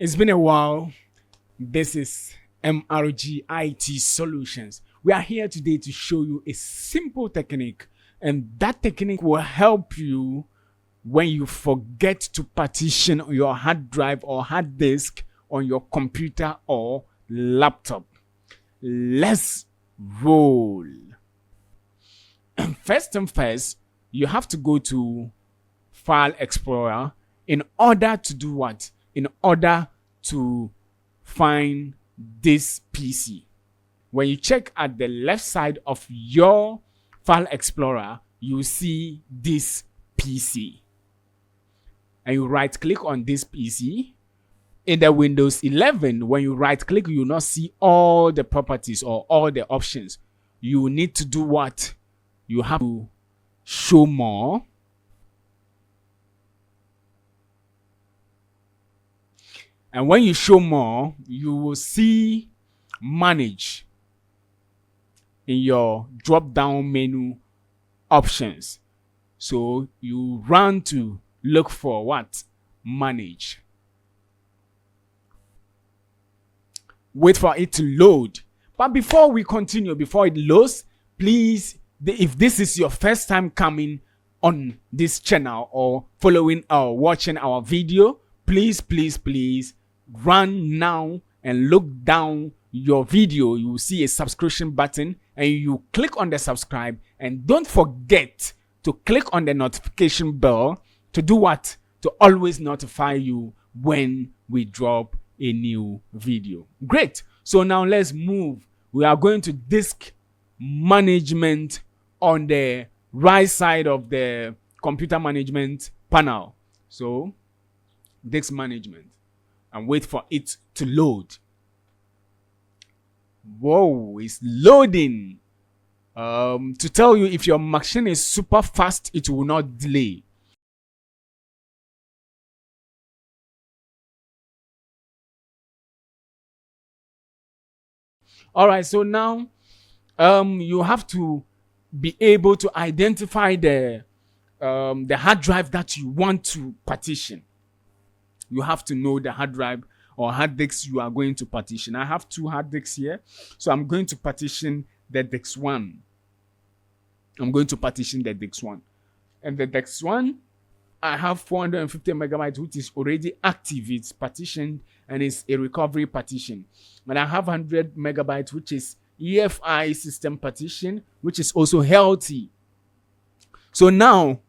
It's been a while. This is MRG IT Solutions. We are here today to show you a simple technique, and that technique will help you when you forget to partition your hard drive or hard disk on your computer or laptop. Let's roll. First and first, you have to go to File Explorer in order to do what? In order to find this PC. When you check at the left side of your File Explorer, you see this PC. And you right click on this PC. In the Windows 11, when you right click, you will not see all the properties or all the options. You need to do what? You have to show more. And when you show more, you will see manage in your drop down menu options. So you run to look for what? Manage. Wait for it to load. But before we continue, before it loads, please, if this is your first time coming on this channel or following or watching our video, please run now and look down your video. You will see a subscription button and you click on the subscribe, and don't forget to click on the notification bell to do what? To always notify you when we drop a new video. Great. So now let's move. We are going to disk management on the right side of the computer management panel. So disk management, and wait for it to load. Whoa, it's loading. To tell you, if your machine is super fast, it will not delay. All right, so now you have to be able to identify the hard drive that you want to partition. You have to know the hard drive or hard disks you are going to partition. I have two hard disks here, so I'm going to partition the disk 1. I'm going to partition the disk 1. And the disk 1, I have 450 megabytes, which is already active. It's partitioned and it's a recovery partition. And I have 100 megabytes, which is EFI system partition, which is also healthy. So now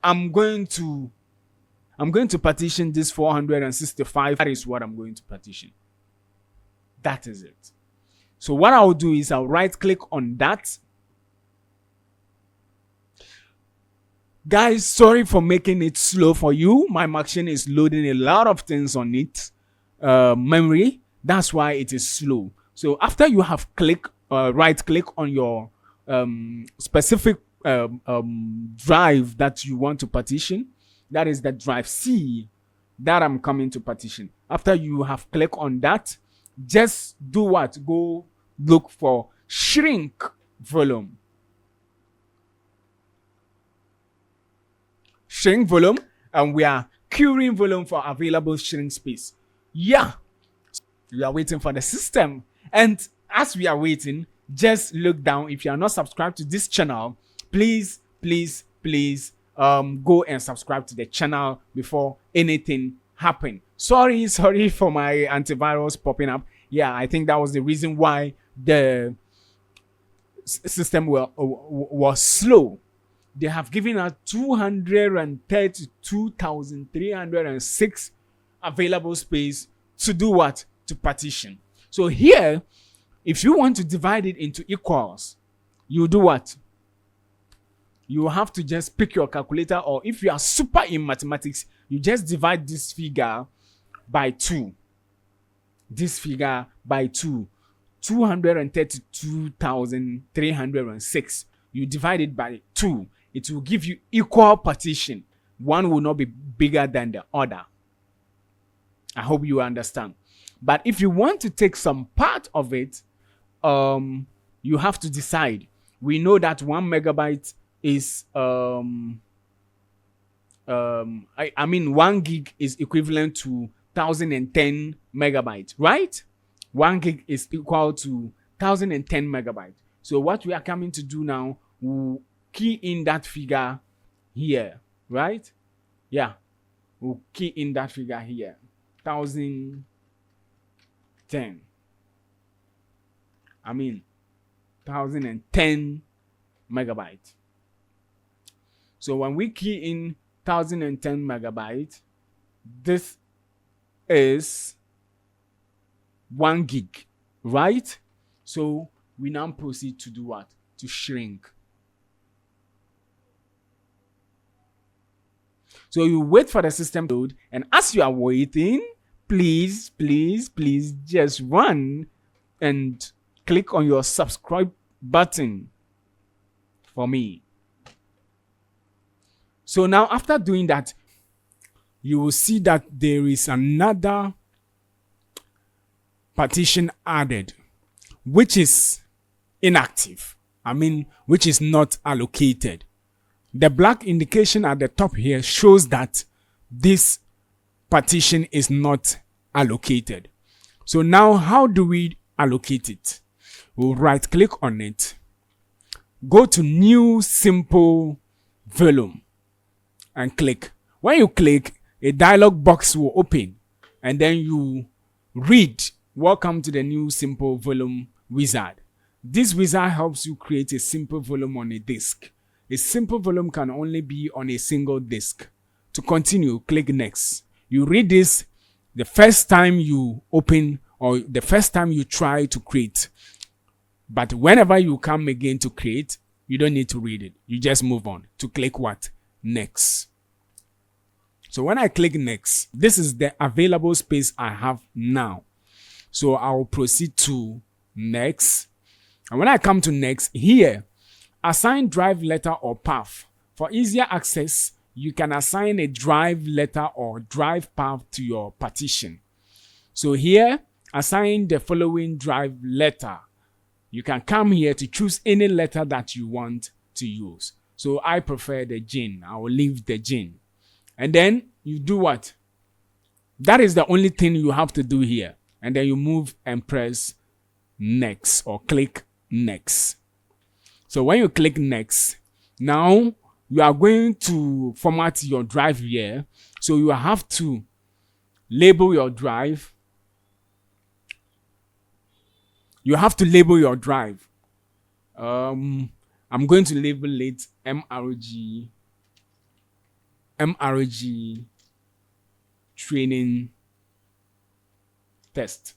I'm going to partition this 465. That is what I'm going to partition. That is it. So what I'll do is I'll right click on that. Guys, sorry for making it slow for you. My machine is loading a lot of things on it. Memory. That's why it is slow. So after you have right click on your specific drive that you want to partition, that is the drive C that I'm coming to partition. After you have clicked on that, just do what? Go look for shrink volume. Shrink volume, and we are querying volume for available shrink space. Yeah, we are waiting for the system. And as we are waiting, just look down. If you are not subscribed to this channel, please go and subscribe to the channel before anything happen. Sorry for my antivirus popping up. Yeah, I think that was the reason why the system was slow. They have given us 232,306 available space to do what? To partition. So here, if you want to divide it into equals, you do what? You have to just pick your calculator, or if you are super in mathematics, you just divide this figure by 2. This figure by 2. 232,306. You divide it by 2. It will give you equal partition. One will not be bigger than the other. I hope you understand. But if you want to take some part of it, you have to decide. We know that 1 megabyte is I mean 1 gig is equivalent to 1010 megabytes, right? 1 gig is equal to 1010 megabytes. So what we are coming to do now, we'll key in that figure here, right? Yeah, we'll key in that figure here, 1010. I mean, 1010 megabytes. So when we key in 1010 megabytes, this is 1 gig, right? So we now proceed to do what? To shrink. So you wait for the system to load, and as you are waiting, please just run and click on your subscribe button for me. So now after doing that, you will see that there is another partition added, which is inactive. I mean, which is not allocated. The black indication at the top here shows that this partition is not allocated. So now how do we allocate it? We'll right click on it, go to new simple volume and click. When you click, a dialog box will open, and then you read welcome to the new simple volume wizard. This wizard helps you create a simple volume on a disk. A simple volume can only be on a single disk. To continue, click next. You read this the first time you open or the first time you try to create. But whenever you come again to create, you don't need to read it. You just move on to click what? Next. So when I click next, this is the available space I have now. So I will proceed to next. And when I come to next, here, assign drive letter or path. For easier access, you can assign a drive letter or drive path to your partition. So here, assign the following drive letter. You can come here to choose any letter that you want to use. So I prefer the gin. I will leave the gin. And then you do what? That is the only thing you have to do here. And then you move and press next or click next. So when you click next, now you are going to format your drive here. So you have to label your drive. You have to label your drive. I'm going to label it MRG training test.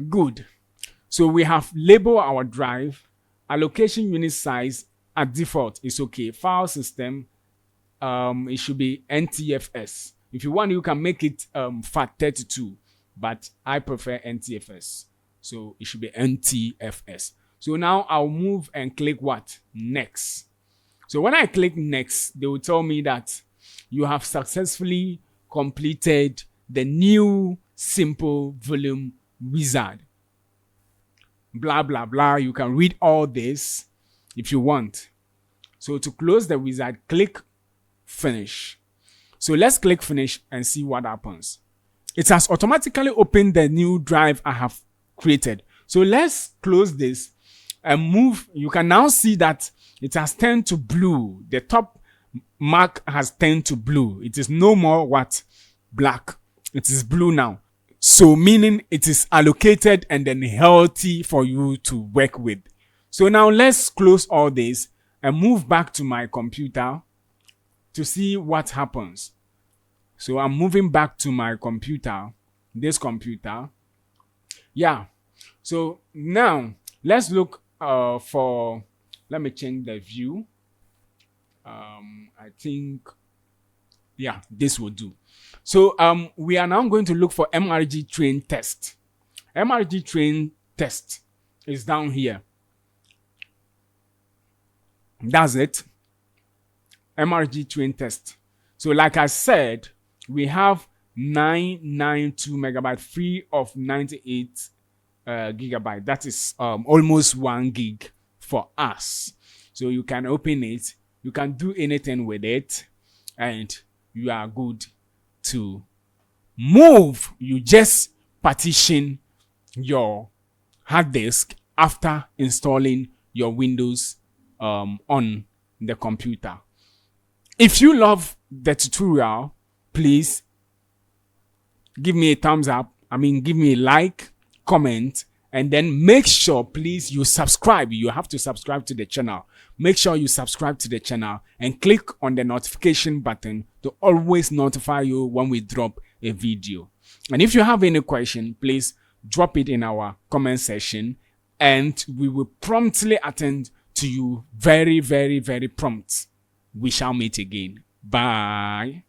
Good. So we have labeled our drive. Allocation unit size at default is okay. File system, it should be NTFS. If you want, you can make it FAT32, but I prefer NTFS. So it should be NTFS. So now I'll move and click what? Next. So when I click next, they will tell me that you have successfully completed the new simple volume wizard. Blah, blah, blah. You can read all this if you want. So to close the wizard, click finish. So let's click finish and see what happens. It has automatically opened the new drive I have created. So let's close this and move. You can now see that it has turned to blue. The top mark has turned to blue. It is no more what? Black. It is blue now. So meaning it is allocated and then healthy for you to work with. So now let's close all this and move back to my computer to see what happens. So I'm moving back to my computer, this computer. Yeah. So now let's look let me change the view. I think, yeah, this will do. So we are now going to look for MRG train test. MRG train test is down here. That's it. MRG train test. So like I said, we have 992 megabyte free of 98 gigabyte. That is almost 1 gig for us. So you can open it You can do anything with it, and you are good to move. You just partition your hard disk after installing your Windows on the computer. If you love the tutorial, please give me a thumbs up. Give me a like, comment, and then make sure, please, you subscribe. You have to subscribe to the channel. Make sure you subscribe to the channel and click on the notification button to always notify you when we drop a video. And if you have any question, please drop it in our comment section, and we will promptly attend to you very, very, very prompt. We shall meet again. Bye.